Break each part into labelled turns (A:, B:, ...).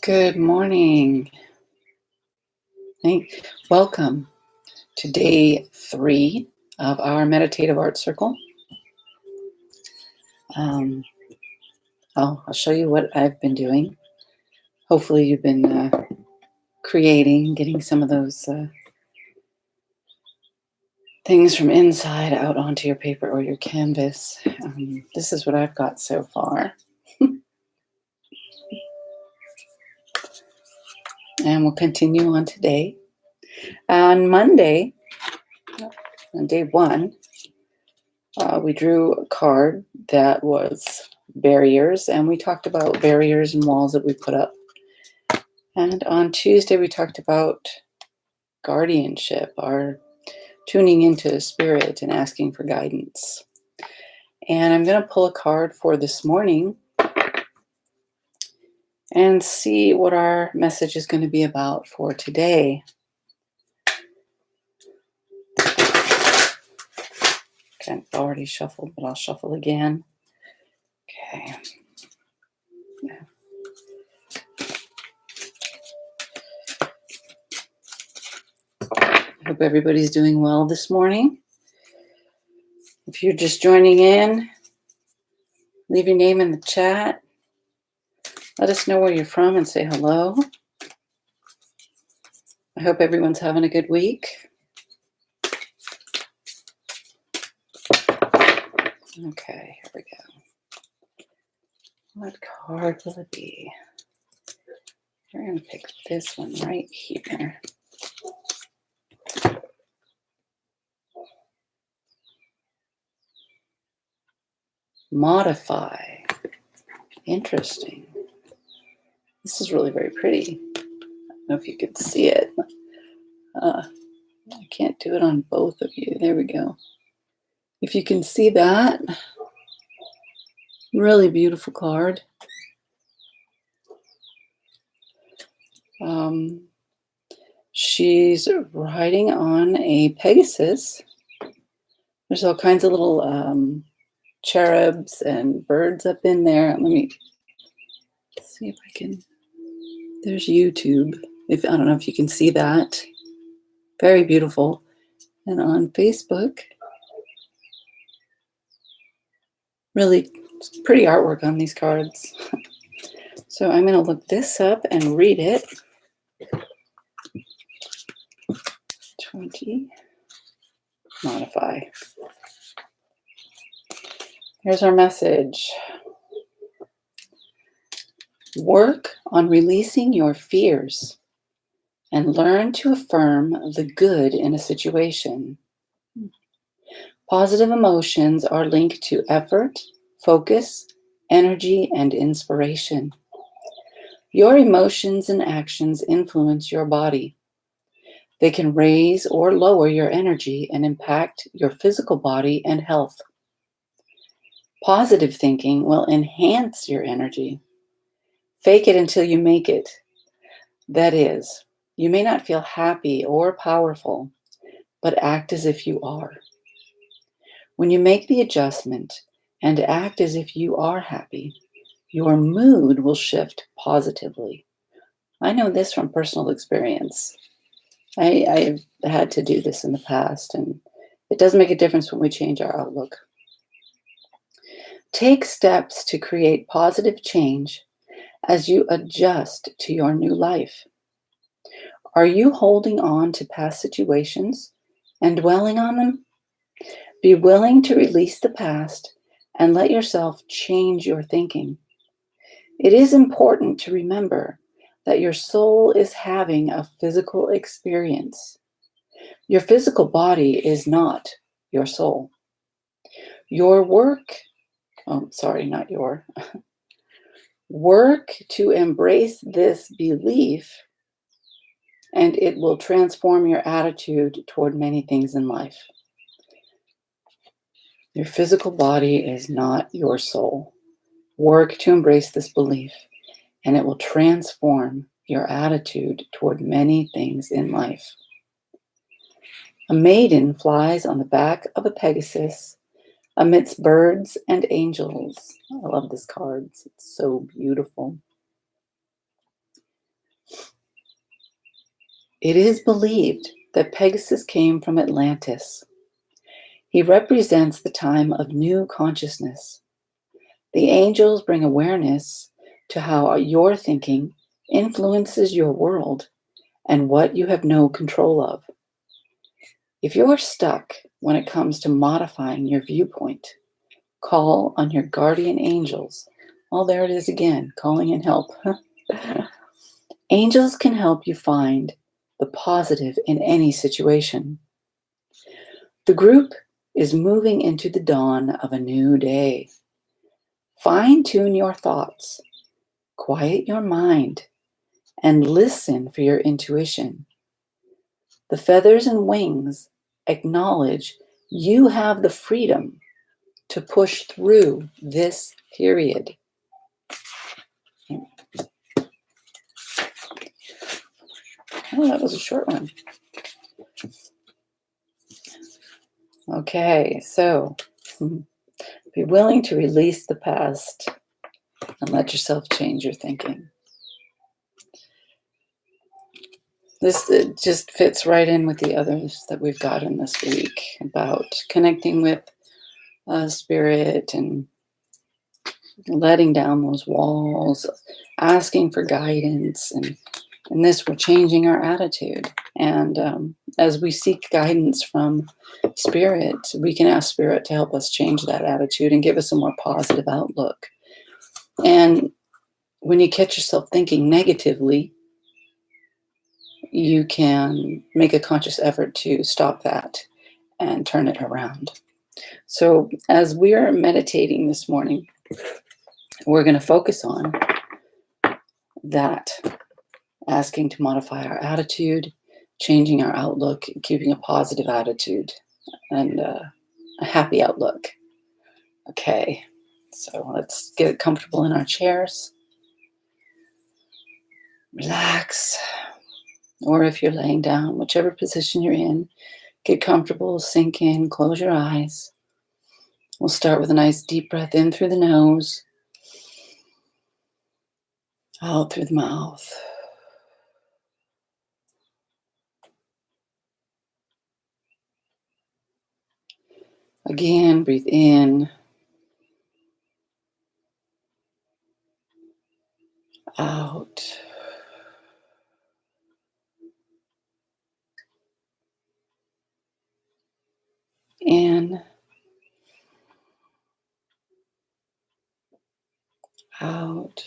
A: Good morning. Welcome to day 3 of our Meditative Art Circle. I'll show you what I've been doing. Hopefully you've been creating, getting some of those things from inside out onto your paper or your canvas. This is what I've got so far. And we'll continue on today. On Monday, on day 1, we drew a card that was barriers, and we talked about barriers and walls that we put up. And on Tuesday, we talked about guardianship, our tuning into spirit and asking for guidance. And I'm going to pull a card for this morning and see what our message is going to be about for today. Okay, I've already shuffled, but I'll shuffle again. Okay. I hope everybody's doing well this morning. If you're just joining in, leave your name in the chat. Let us know where you're from and say hello. I hope everyone's having a good week. Okay, here we go. What card will it be? We're going to pick this one right here. Modify. Interesting. This is really very pretty. I don't know if you can see it. I can't do it on both of you. There we go. If you can see that, really beautiful card. She's riding on a Pegasus. There's all kinds of little cherubs and birds up in there. Let me see if I can. There's YouTube. I don't know if you can see that. Very beautiful. And on Facebook, really pretty artwork on these cards. So I'm going to look this up and read it. 20. Modify. Here's our message. Work on releasing your fears and learn to affirm the good in a situation. Positive emotions are linked to effort, focus, energy, and inspiration. Your emotions and actions influence your body. They can raise or lower your energy and impact your physical body and health. Positive thinking will enhance your energy. Fake it until you make it. That is, you may not feel happy or powerful, but act as if you are. When you make the adjustment and act as if you are happy, your mood will shift positively. I know this from personal experience. I've had to do this in the past, and it does make a difference when we change our outlook. Take steps to create positive change as you adjust to your new life. Are you holding on to past situations and dwelling on them? Be willing to release the past and let yourself change your thinking. It is important to remember that your soul is having a physical experience. Your physical body is not your soul. Work to embrace this belief, and it will transform your attitude toward many things in life. Your physical body is not your soul. Work to embrace this belief, and it will transform your attitude toward many things in life. A maiden flies on the back of a Pegasus amidst birds and angels. I love this card. It's so beautiful. It is believed that Pegasus came from Atlantis. He represents the time of new consciousness. The angels bring awareness to how your thinking influences your world and what you have no control of. If you're stuck when it comes to modifying your viewpoint, call on your guardian angels. Oh, there it is again, calling in help. Angels can help you find the positive in any situation. The group is moving into the dawn of a new day. Fine-tune your thoughts, quiet your mind, and listen for your intuition. The feathers and wings acknowledge you have the freedom to push through this period. Oh, that was a short one. Okay, so be willing to release the past and let yourself change your thinking. This just fits right in with the others that we've gotten this week about connecting with spirit and letting down those walls, asking for guidance. And in this, we're changing our attitude. And as we seek guidance from spirit, we can ask spirit to help us change that attitude and give us a more positive outlook. And when you catch yourself thinking negatively, you can make a conscious effort to stop that and turn it around. So as we're meditating this morning, we're going to focus on that, asking to modify our attitude, changing our outlook, keeping a positive attitude and a happy outlook. Okay, so let's get comfortable in our chairs. Relax. Or if you're laying down, whichever position you're in, get comfortable, sink in, close your eyes. We'll start with a nice deep breath in through the nose, out through the mouth. Again, breathe in, out. In, out.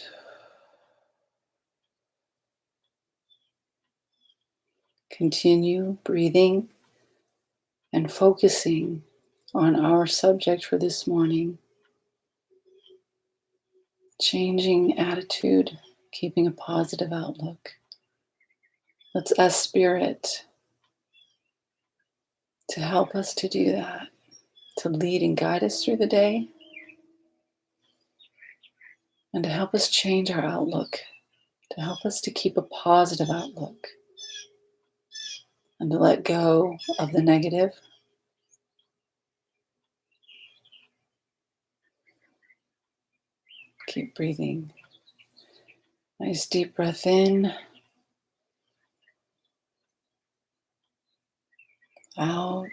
A: Continue breathing and focusing on our subject for this morning. Changing attitude, keeping a positive outlook. Let's ask Spirit to help us to do that, to lead and guide us through the day, and to help us change our outlook, to help us to keep a positive outlook, and to let go of the negative. Keep breathing. Nice deep breath in, out.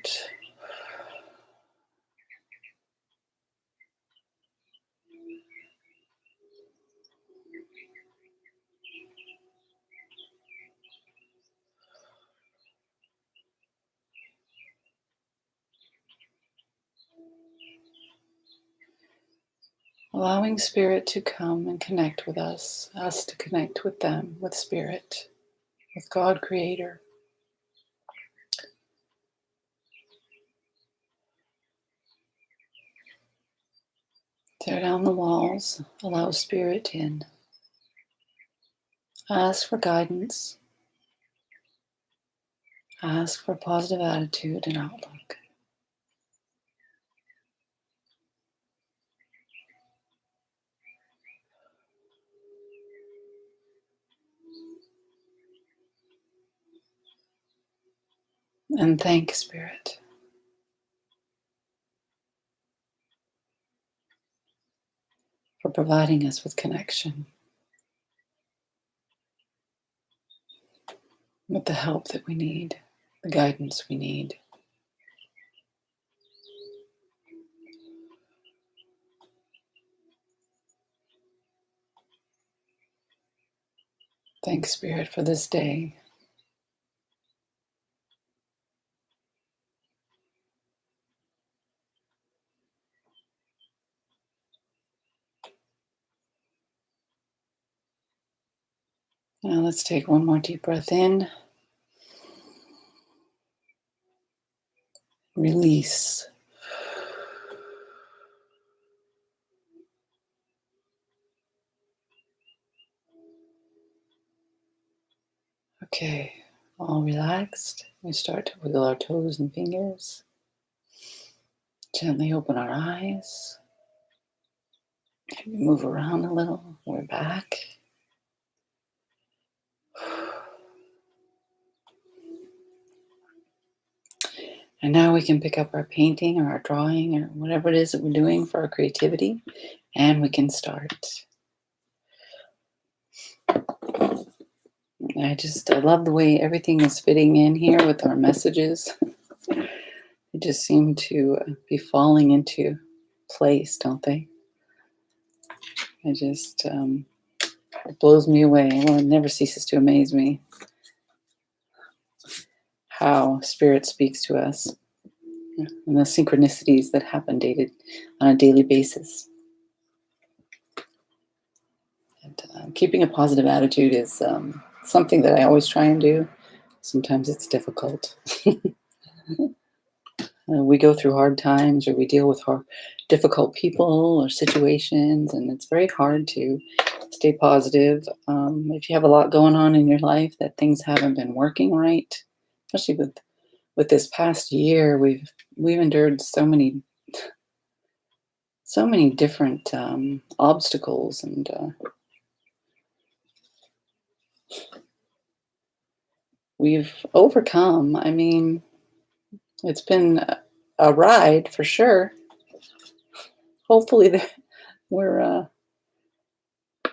A: Allowing Spirit to come and connect with us to connect with them, with Spirit, with God Creator. Tear down the walls, allow Spirit in. Ask for guidance. Ask for positive attitude and outlook. And thank Spirit for providing us with connection. with the help that we need, the guidance we need. Thanks, Spirit, for this day. Now let's take one more deep breath in. Release. Okay, all relaxed. We start to wiggle our toes and fingers. Gently open our eyes. Maybe move around a little. We're back. And now we can pick up our painting or our drawing or whatever it is that we're doing for our creativity, and we can start. I love the way everything is fitting in here with our messages. They just seem to be falling into place, don't they? It blows me away. Well, it never ceases to amaze me how Spirit speaks to us and the synchronicities that happen on a daily basis. And keeping a positive attitude is something that I always try and do. Sometimes it's difficult. We go through hard times, or we deal with difficult people or situations, and it's very hard to stay positive. If you have a lot going on in your life that things haven't been working right, especially with this past year, we've endured so many different obstacles, and we've overcome. I mean, it's been a ride for sure. Hopefully we're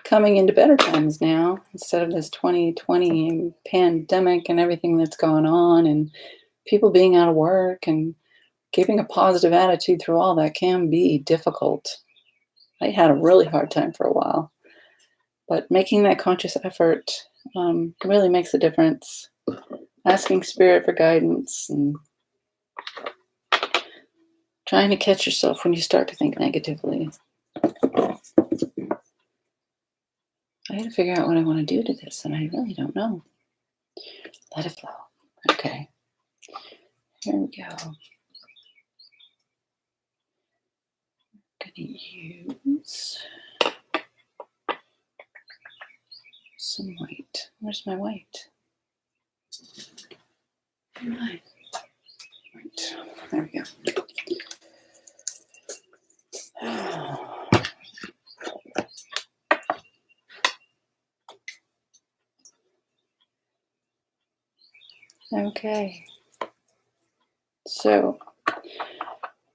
A: coming into better times now, instead of this 2020 pandemic and everything that's gone on, and people being out of work, and keeping a positive attitude through all that can be difficult. I had a really hard time for a while, but making that conscious effort really makes a difference. Asking Spirit for guidance and trying to catch yourself when you start to think negatively. I got to figure out what I want to do to this, and I really don't know. Let it flow. Okay. Here we go. I'm going to use some white. Where's my white? Right. There we go. Okay. So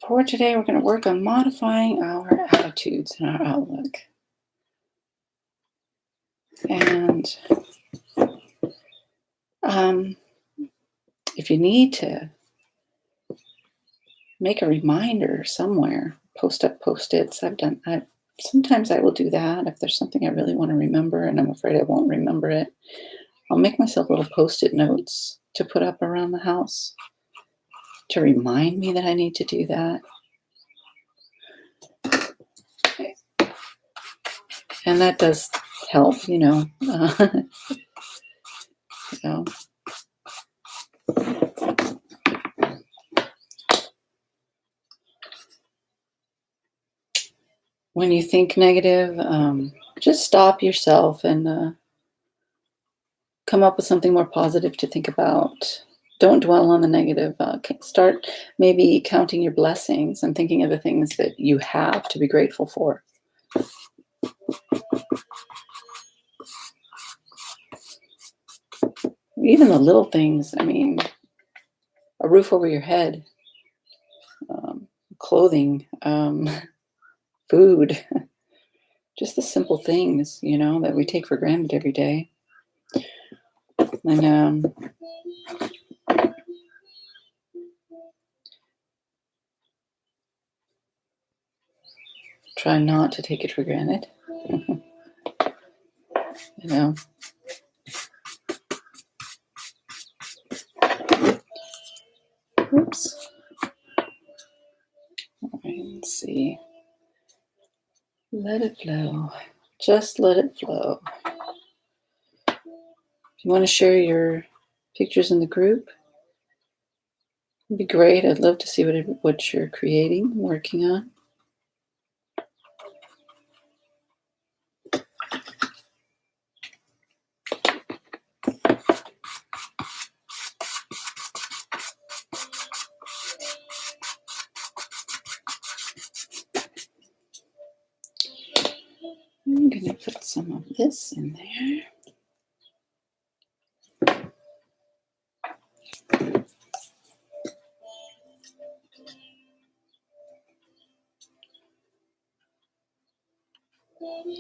A: for today, we're going to work on modifying our attitudes and our outlook. And if you need to make a reminder somewhere, post up Post-its. Sometimes I will do that if there's something I really want to remember and I'm afraid I won't remember it. I'll make myself little Post-it notes to put up around the house to remind me that I need to do that. Okay. And that does help, you know. When you think negative, just stop yourself and come up with something more positive to think about. Don't dwell on the negative. Start maybe counting your blessings and thinking of the things that you have to be grateful for. Even the little things, I mean, a roof over your head, clothing, food, just the simple things, you know, that we take for granted every day. And try not to take it for granted. You know. Oops. All right, let's see. Let it flow. Just let it flow. If you want to share your pictures in the group, it'd be great. I'd love to see what you're creating, working on. I'm going to put some of this in there.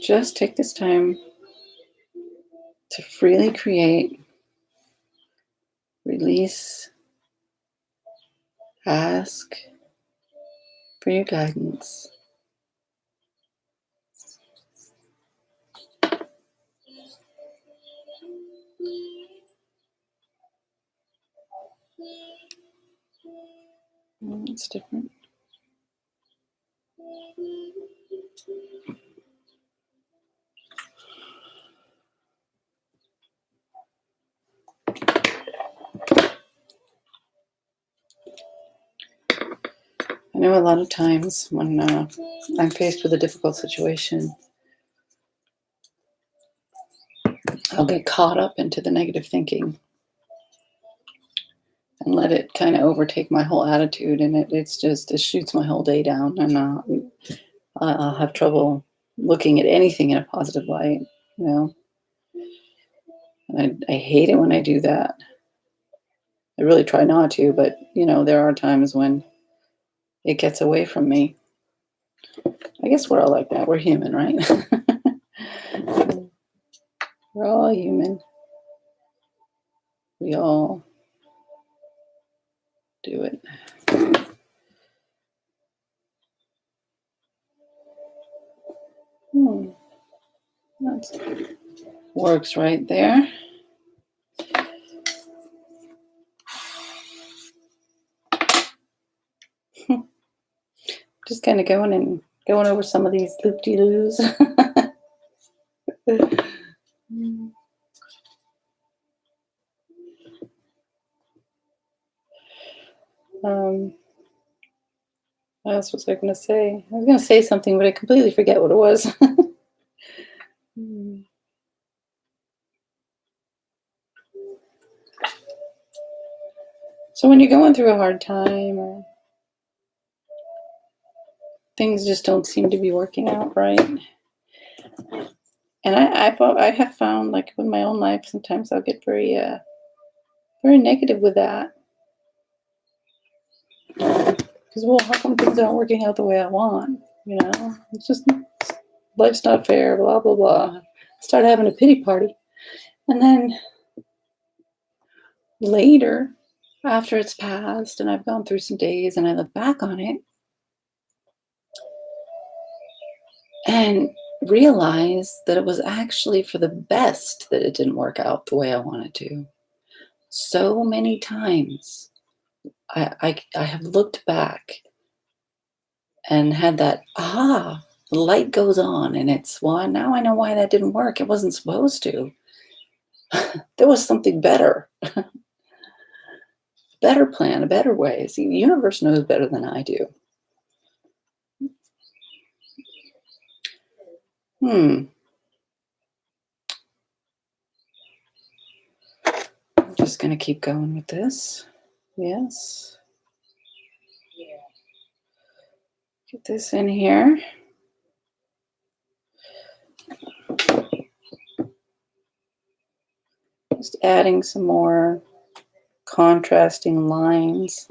A: Just take this time to freely create, release, ask for your guidance. It's different. I know a lot of times when I'm faced with a difficult situation, I'll get caught up into the negative thinking and let it kind of overtake my whole attitude, and it shoots my whole day down, and I'll have trouble looking at anything in a positive light, you know. And I hate it when I do that. I really try not to, but you know, there are times when it gets away from me. I guess we're all like that. We're human, right? We're all human. We all do it. That works right there. Just kind of going over some of these loop-de-loos. What else was I going to say? I was going to say something, but I completely forget what it was. So when you're going through a hard time, or things just don't seem to be working out right, and I have found, like with my own life, sometimes I'll get very negative with that. Because, well, how come things aren't working out the way I want? You know, it's just, life's not fair, blah, blah, blah. Start having a pity party. And then later, after it's passed and I've gone through some days and I look back on it and realize that it was actually for the best that it didn't work out the way I wanted to. So many times I have looked back and had that, the light goes on, and it's, well, now I know why that didn't work. It wasn't supposed to. There was something better. Better plan, a better way. See, the universe knows better than I do. I'm just going to keep going with this. Yes. Get this in here. Just adding some more contrasting lines.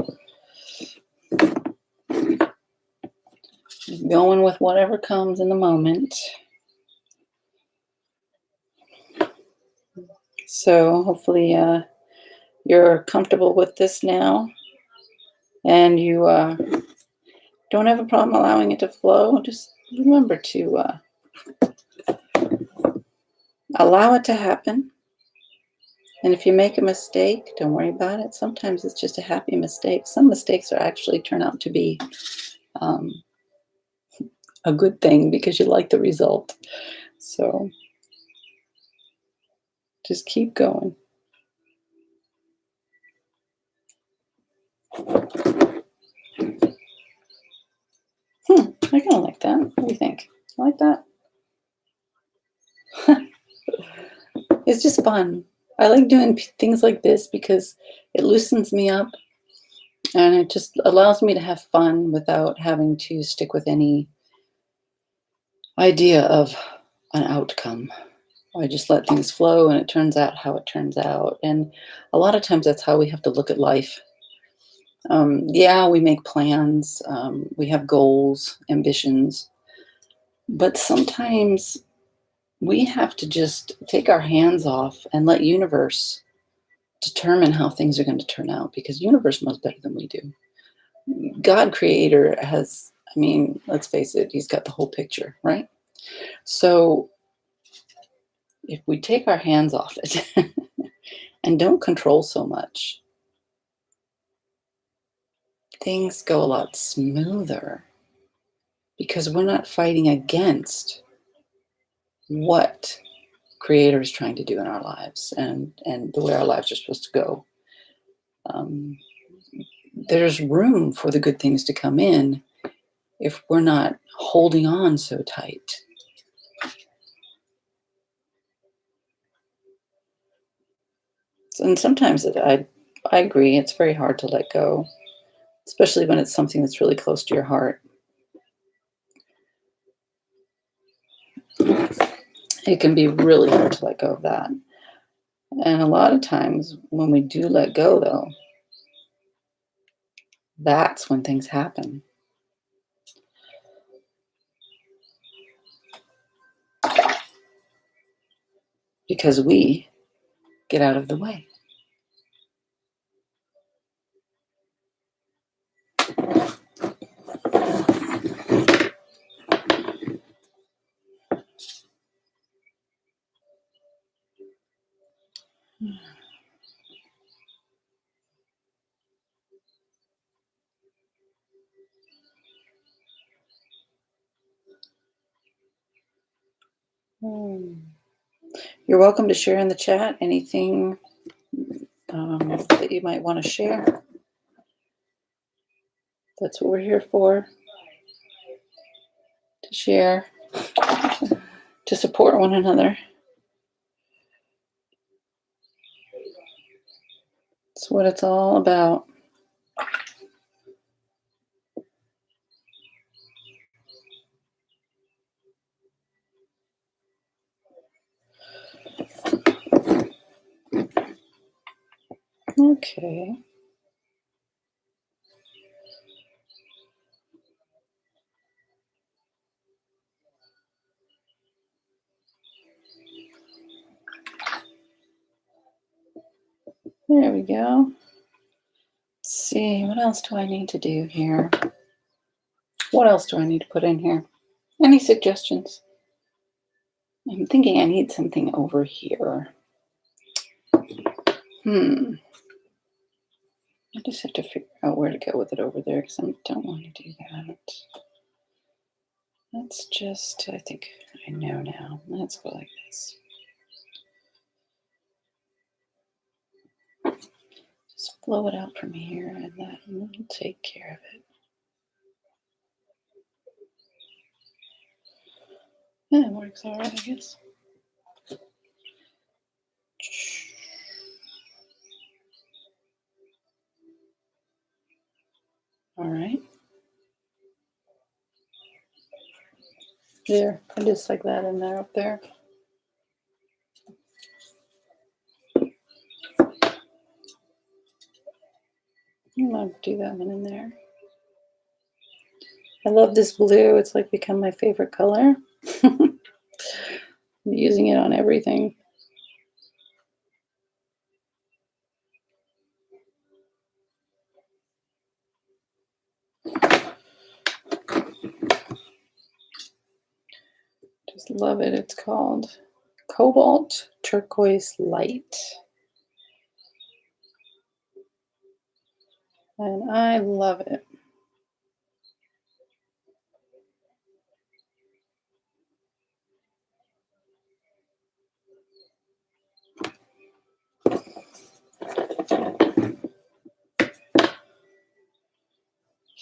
A: Just going with whatever comes in the moment. So hopefully you're comfortable with this now, and you don't have a problem allowing it to flow. Just remember to allow it to happen. And if you make a mistake, don't worry about it. Sometimes it's just a happy mistake. Some mistakes are actually turn out to be um, a good thing because you like the result. So just keep going. I kind of like that. What do you think? I like that. It's just fun. I like doing things like this because it loosens me up and it just allows me to have fun without having to stick with any idea of an outcome. I just let things flow and it turns out how it turns out. And a lot of times that's how we have to look at life. Yeah, we make plans, we have goals, ambitions, but sometimes we have to just take our hands off and let universe determine how things are going to turn out because universe knows better than we do. God creator has, I mean, let's face it, he's got the whole picture, right? So if we take our hands off it and don't control so much, things go a lot smoother because we're not fighting against what creator is trying to do in our lives and the way our lives are supposed to go. Um, there's room for the good things to come in if we're not holding on so tight. And sometimes I agree, it's very hard to let go, especially when it's something that's really close to your heart. It can be really hard to let go of that. And a lot of times when we do let go, though, that's when things happen. Because we get out of the way. You're welcome to share in the chat anything that you might want to share. That's what we're here for, to share, to support one another. It's what it's all about. Okay. There we go. Let's see, what else do I need to do here? What else do I need to put in here? Any suggestions? I'm thinking I need something over here. I just have to figure out where to go with it over there because I don't want to do that. Let's just, I think I know now. Let's go like this. Just blow it out from here and that will take care of it. Yeah, it works all right, I guess. All right. There, I just like that in there, up there. I'm gonna do that one in there. I love this blue. It's like become my favorite color. I'm using it on everything. love it. It's called Cobalt Turquoise Light. And I love it.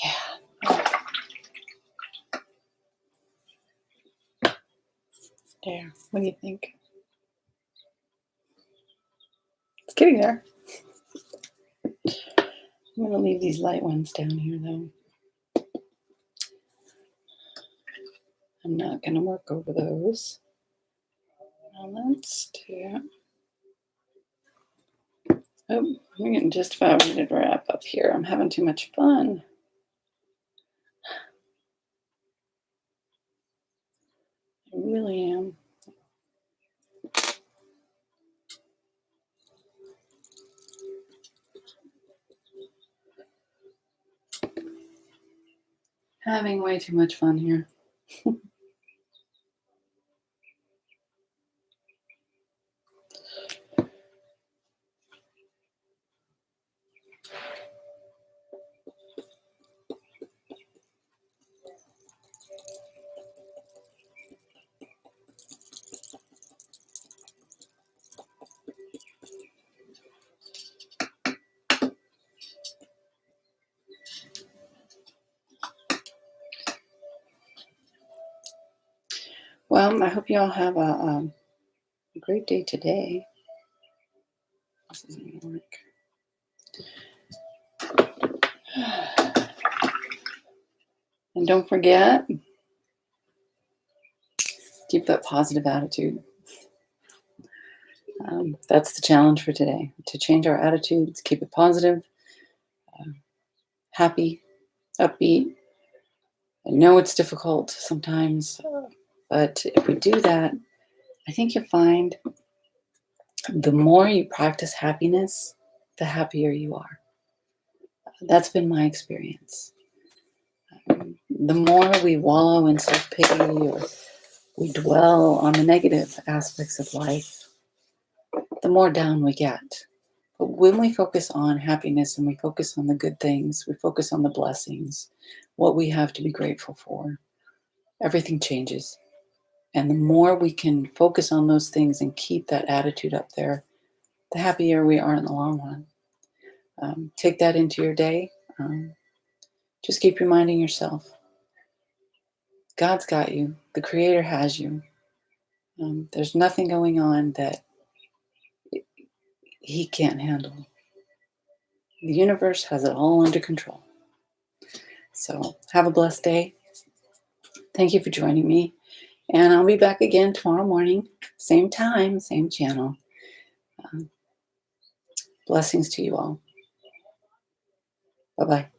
A: Yeah. There. What do you think? It's getting there. I'm going to leave these light ones down here, though. I'm not going to work over those. Now let's do... Oh, we're getting just about ready to wrap up here. I'm having too much fun. I really am. Having way too much fun here. Well, I hope you all have a great day today. This isn't going to work. And don't forget, keep that positive attitude. That's the challenge for today, to change our attitudes, keep it positive, happy, upbeat. I know it's difficult sometimes, but if we do that, I think you'll find the more you practice happiness, the happier you are. That's been my experience. The more we wallow in self-pity or we dwell on the negative aspects of life, the more down we get. But when we focus on happiness and we focus on the good things, we focus on the blessings, what we have to be grateful for, everything changes. And the more we can focus on those things and keep that attitude up there, the happier we are in the long run. Take that into your day. Just keep reminding yourself, God's got you. The Creator has you. There's nothing going on that He can't handle. The universe has it all under control. So have a blessed day. Thank you for joining me. And I'll be back again tomorrow morning, same time, same channel. Blessings to you all. Bye-bye.